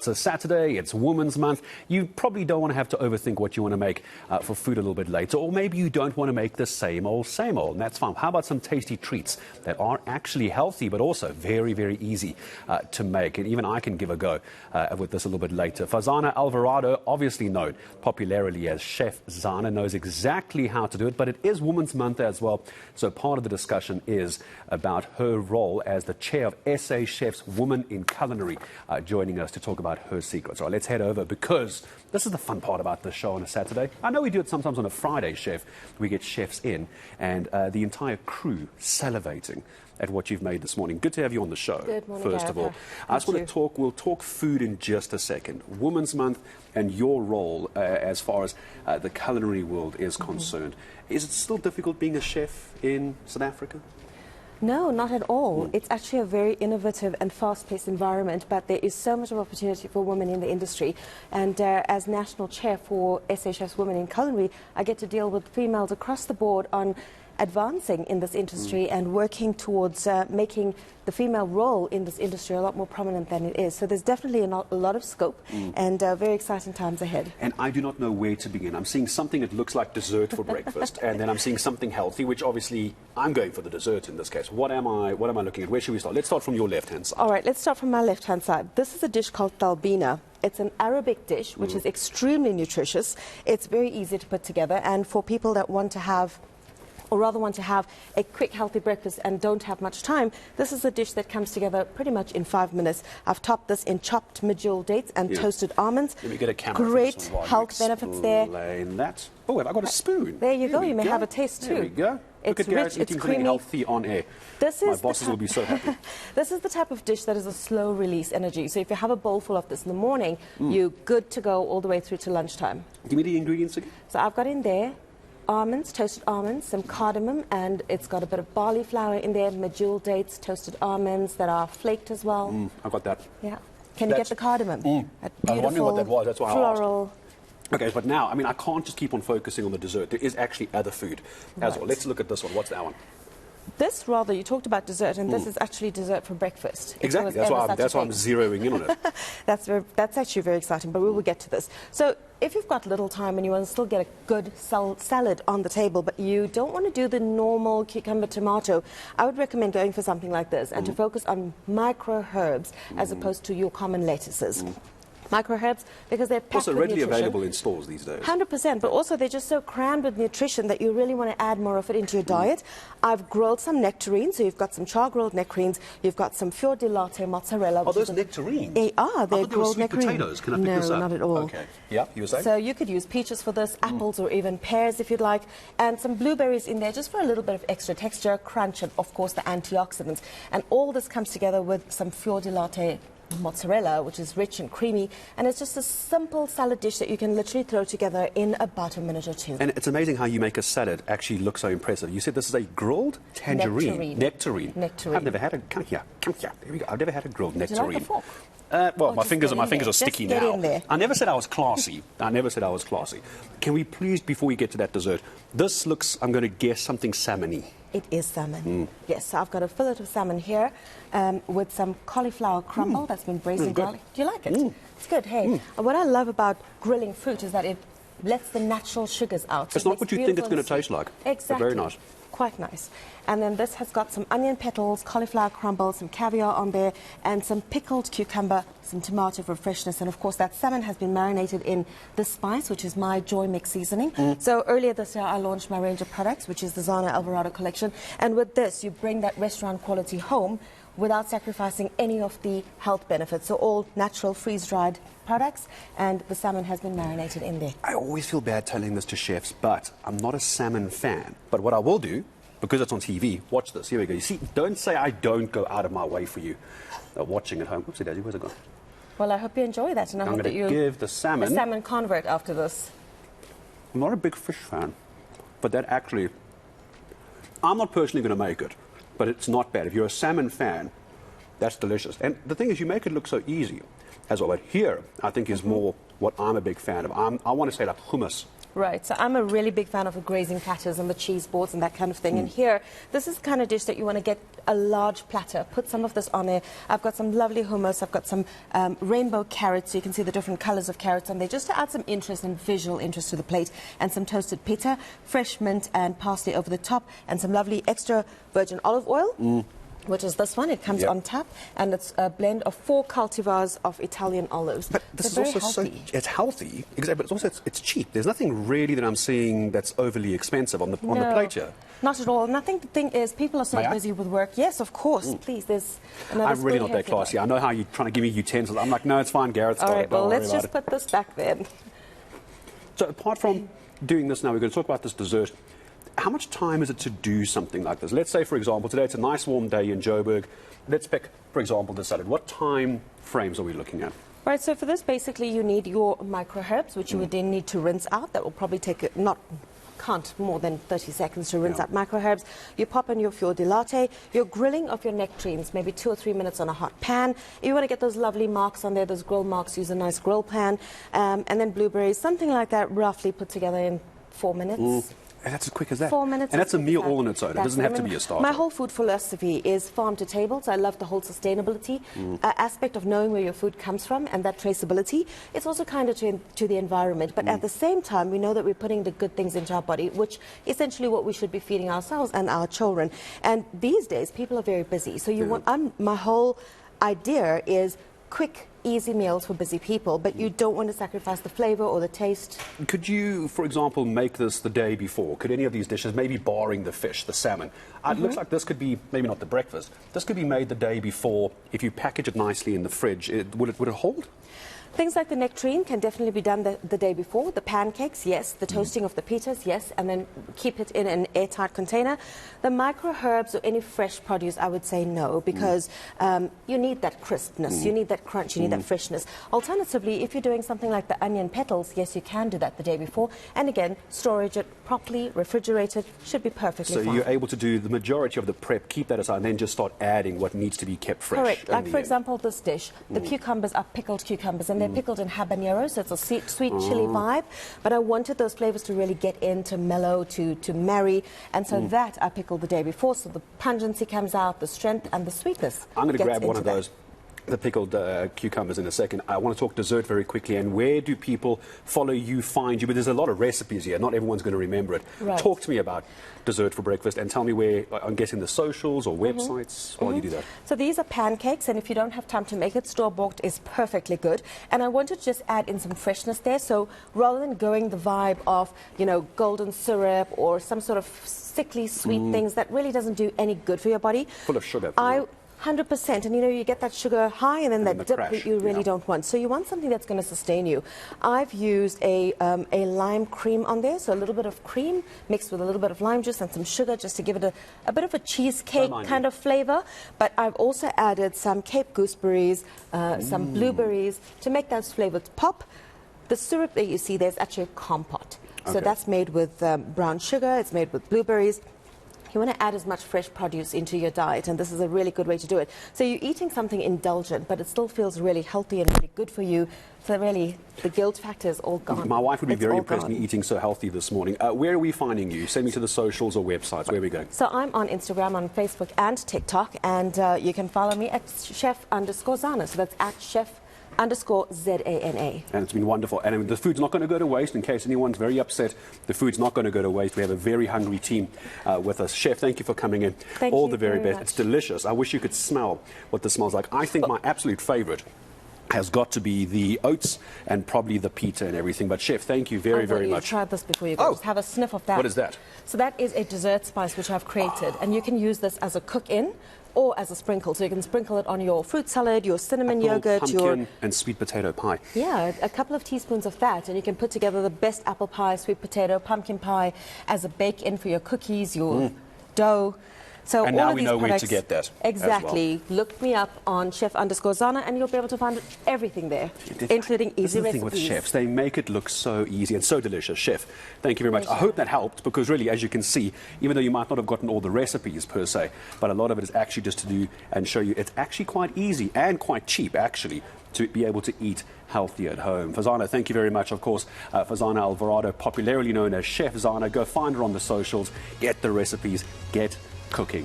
So Saturday, it's Women's Month. You probably don't want to have to overthink what you want to make for food a little bit later. Or maybe you don't want to make the same old, and that's fine. How about some tasty treats that are actually healthy, but also very, very easy to make? And even I can give a go with this a little bit later. Farzana Alvarado, obviously known popularly as Chef Zana, knows exactly how to do it, but it is Women's Month as well. So part of the discussion is about her role as the chair of SA Chefs Women in Culinary, joining us to talk about her secrets. All right, let's head over, because this is the fun part about this show on a Saturday. I know we do it sometimes on a Friday, Chef. We get chefs in and the entire crew salivating at what you've made this morning. Good to have you on the show. Good morning, first of all. I just want to we'll talk food in just a second. Women's Month and your role as far as the culinary world is concerned. Is it still difficult being a chef in South Africa? No, not at all. It's actually a very innovative and fast-paced environment, but there is so much of opportunity for women in the industry. And as national chair for SA Chefs Women in Culinary, I get to deal with females across the board on advancing in this industry and working towards making the female role in this industry a lot more prominent than it is. So there's definitely a lot of scope and very exciting times ahead. And I do not know where to begin. I'm seeing something that looks like dessert for breakfast, and then I'm seeing something healthy, which obviously I'm going for the dessert in this case. What am I looking at? Where should we start? Let's start from your left-hand side. All right, let's start from my left-hand side. This is a dish called talbina. It's an Arabic dish, which is extremely nutritious. It's very easy to put together, and for people that want to have a quick, healthy breakfast and don't have much time, this is a dish that comes together pretty much in 5 minutes. I've topped this in chopped medjool dates and toasted almonds. Let me get a camera. Great health benefits there. That. Oh, have I got a spoon? There you go. You may have a taste too. There we go. It's rich, it's creamy. Healthy on air. My bosses will be so happy. This is the type of dish that is a slow release energy. So if you have a bowl full of this in the morning, you're good to go all the way through to lunchtime. Give me the ingredients again. So I've got in there almonds, toasted almonds, some cardamom, and it's got a bit of barley flour in there, medjool dates, toasted almonds that are flaked as well. I've got that. Yeah. Can you get the cardamom? I was wondering what that was. That's why floral. I asked. Okay, but now, I mean, I can't just keep on focusing on the dessert. There is actually other food as well. Let's look at this one. What's that one? This, rather, you talked about dessert, and this is actually dessert for breakfast. Exactly. That's why I'm zeroing in on it. That's actually very exciting, but we will get to this. So if you've got little time and you want to still get a good salad on the table, but you don't want to do the normal cucumber tomato, I would recommend going for something like this and to focus on micro herbs as opposed to your common lettuces. Micro herbs, because they're packed also with readily nutrition. Available in stores these days. 100%, but also they're just so crammed with nutrition that you really want to add more of it into your diet. I've grilled some nectarines, so you've got some char-grilled nectarines, you've got some fior di latte mozzarella. Are those nectarines? They are. They're grilled nectarines. Potatoes. Can I pick this up? No, not at all. Okay. Yeah, you were saying? So you could use peaches for this, apples or even pears if you'd like, and some blueberries in there just for a little bit of extra texture, crunch, and of course the antioxidants. And all this comes together with some fior di latte mozzarella, which is rich and creamy, and it's just a simple salad dish that you can literally throw together in about a minute or two. And it's amazing how you make a salad actually look so impressive. You said this is a grilled tangerine. Nectarine. I've never had a come here. There we go. I've never had a grilled nectarine. Would you like a fork? Well, my fingers are sticky now. In there. I never said I was classy. Can we please, before we get to that dessert, this looks, I'm going to guess, something salmon-y. It is salmon. Yes, so I've got a fillet of salmon here with some cauliflower crumble that's been braised in garlic. Do you like it? It's good. Hey, what I love about grilling fruit is that it lets the natural sugars out. It's not what you think it's going to taste like. Exactly. But very nice. Quite nice. And then this has got some onion petals, cauliflower crumble, some caviar on there, and some pickled cucumber, some tomato for freshness. And of course, that salmon has been marinated in this spice, which is my Joy Mix seasoning. So earlier this year, I launched my range of products, which is the Zana Alvarado collection. And with this, you bring that restaurant quality home without sacrificing any of the health benefits. So all natural, freeze-dried products, and the salmon has been marinated in there. I always feel bad telling this to chefs, but I'm not a salmon fan. But what I will do, because it's on TV, watch this. Here we go. You see, don't say I don't go out of my way for you. Watching at home. Oopsie daisy, where's it gone? Well, I hope you enjoy that, and I hope that you give the salmon. A salmon convert after this. I'm not a big fish fan, but that actually, I'm not personally going to make it, but it's not bad. If you're a salmon fan, that's delicious. And the thing is, you make it look so easy. as well. But here, I think, is more what I'm a big fan of. I want to say like hummus. Right, so I'm a really big fan of the grazing platters and the cheese boards and that kind of thing. And here, this is the kind of dish that you want to get a large platter. Put some of this on it. I've got some lovely hummus. I've got some rainbow carrots, so you can see the different colors of carrots on there, just to add some interest and visual interest to the plate. And some toasted pita, fresh mint and parsley over the top, and some lovely extra virgin olive oil. Which is this one. It comes on tap, and it's a blend of 4 cultivars of Italian olives. But this is very also healthy. it's healthy, exactly, but it's also it's cheap. There's nothing really that I'm seeing that's overly expensive on the plate here. Not at all. And I think the thing is, people are so May I? busy with work. Yes, of course. Please, there's another I'm really spoon not here that if you classy. like. I know how you're trying to give me utensils. I'm like, no, it's fine, Gareth. All right, well, don't worry let's about just it. put this back then. So apart from doing this now, we're going to talk about this dessert. How much time is it to do something like this? Let's say, for example, today it's a nice warm day in Joburg. Let's pick, for example, the salad. What time frames are we looking at? Right, so for this, basically, you need your micro herbs, which you would then need to rinse out. That will probably take can't more than 30 seconds to rinse out micro herbs. You pop in your fior di latte, your grilling of your nectarines, maybe 2 or 3 minutes on a hot pan. If you want to get those lovely marks on there, those grill marks, use a nice grill pan. And then blueberries, something like that, roughly put together in 4 minutes. And that's as quick as that. 4 minutes. And that's a meal all on on its own. It doesn't have to be a starter. My whole food philosophy is farm to table, so I love the whole sustainability aspect of knowing where your food comes from and that traceability. It's also kind of to the environment, but at the same time, we know that we're putting the good things into our body, which essentially what we should be feeding ourselves and our children. And these days, people are very busy, so you want. My whole idea is quick, easy meals for busy people, but you don't want to sacrifice the flavor or the taste. Could you, for example, make this the day before? Could any of these dishes, maybe barring the fish, the salmon, it looks like this could be, maybe not the breakfast, this could be made the day before. If you package it nicely in the fridge, would it hold? Things like the nectarine can definitely be done the day before. The pancakes, yes. The toasting of the pitas, yes. And then keep it in an airtight container. The micro herbs or any fresh produce, I would say no, because you need that crispness, you need that crunch, you need that freshness. Alternatively, if you're doing something like the onion petals, yes, you can do that the day before. And again, storage it properly, refrigerate it, should be perfectly fine. So you're able to do the majority of the prep, keep that aside, and then just start adding what needs to be kept fresh. Correct. Like, for example, this dish, the cucumbers are pickled cucumbers, and they're pickled in habanero, so it's a sweet chili vibe. But I wanted those flavors to really get in, to mellow, to marry, and so that I pickled the day before, so the pungency comes out, the strength and the sweetness. I'm going to grab one of that. those, the pickled cucumbers in a second. I want to talk dessert very quickly. And where do people follow you, find you? But there's a lot of recipes here. Not everyone's going to remember it. Right. Talk to me about dessert for breakfast and tell me where, I'm guessing the socials or websites while you do that. So these are pancakes, and if you don't have time to make it, store-bought is perfectly good. And I wanted to just add in some freshness there. So rather than going the vibe of, you know, golden syrup or some sort of sickly sweet things that really doesn't do any good for your body. Full of sugar. 100%, and you know, you get that sugar high and then that dip crash, that you really don't want. So you want something that's going to sustain you. I've used a lime cream on there, so a little bit of cream mixed with a little bit of lime juice and some sugar just to give it a bit of a cheesecake kind of flavor. But I've also added some Cape gooseberries, some blueberries to make those flavors pop. The syrup that you see there is actually a compote. So that's made with brown sugar, it's made with blueberries. You want to add as much fresh produce into your diet, and this is a really good way to do it. So you're eating something indulgent, but it still feels really healthy and really good for you. So really, the guilt factor is all gone. My wife would be It's very all impressed gone. me eating so healthy this morning. Where are we finding you? Send me to the socials or websites. Where are we going? So I'm on Instagram, on Facebook and TikTok, and you can follow me at chef_Zana. So that's at chef_Zana. And it's been wonderful. And I mean, the food's not going to go to waste. In case anyone's very upset, the food's not going to go to waste. We have a very hungry team with us. Chef, thank you for coming in. Thank All you the very very best. much. It's delicious. I wish you could smell what this smells like. I think my absolute favorite has got to be the oats and probably the pita and everything. But Chef, thank you very, very much. Try this before you go. Just have a sniff of that. What is that? So that is a dessert spice which I've created, and you can use this as a cook-in or as a sprinkle. So you can sprinkle it on your fruit salad, your cinnamon yogurt, pumpkin and sweet potato pie. Yeah, a couple of teaspoons of that, and you can put together the best apple pie, sweet potato, pumpkin pie as a bake-in for your cookies, your dough. So And all now of we these know where to products- get that as well. Exactly. Look me up on Chef_Zana and you'll be able to find everything there, including This is easy the thing recipes. with chefs. They make it look so easy and so delicious. Chef, thank you very much. I hope that helped because really, as you can see, even though you might not have gotten all the recipes per se, but a lot of it is actually just to do and show you it's actually quite easy and quite cheap, actually, to be able to eat healthy at home. Farzana, thank you very much. Of course, Farzana Alvarado, popularly known as Chef Zana. Go find her on the socials, get the recipes, get cooking.